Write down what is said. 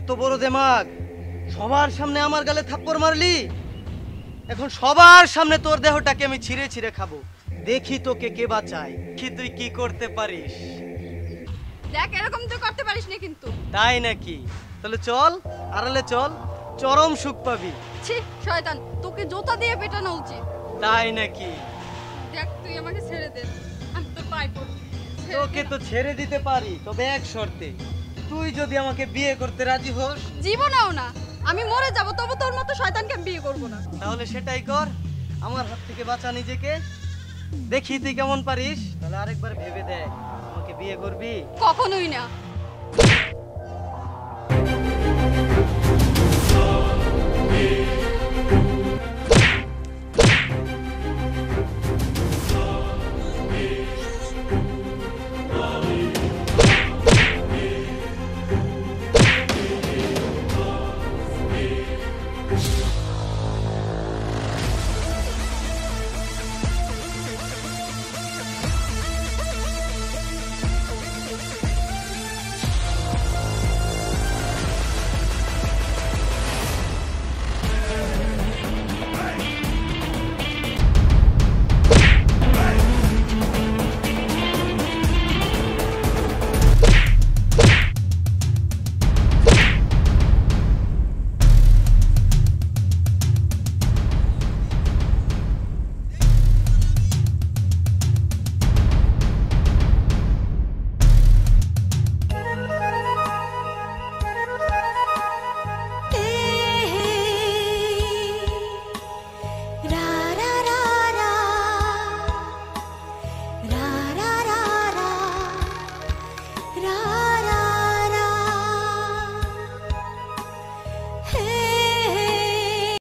এত বড় দেমাগ, সবার সামনে আমার গালে থাপ্পড় মারলি। এখন সবার সামনে তোর দেহটাকে আমি ছিঁড়ে ছিঁড়ে খাবো। দেখি তোকে কে বাঁচায়, কি তুই কি করতে পারিস। দেখ এরকম তো করতে পারিস না কিন্তু। তাই নাকি? তাহলে চল, আড়ালে চল, চরম সুখ পাবি। ছি শয়তান, তোকে জুতা দিয়ে পেটানো উচিত। তাই নাকি? দেখ তুই আমাকে ছেড়ে দে, আমি তোর পায়ে পড়ি। তোকে তো ছেড়ে দিতে পারি, তবে এক শর্তে। তুই যদি আমাকে বিয়ে করতে রাজি হোস। জীবনেও না, আমি মরে যাব তবু তোর মতো শয়তানকে আমি বিয়ে করব না। তাহলে সেটাই কর, আমার হাত থেকে বাঁচা নিজেকে। দেখি তুই কেমন পারিস। তাহলে আরেকবার ভেবে দেখ, আমাকে বিয়ে করবি? কখনোই না।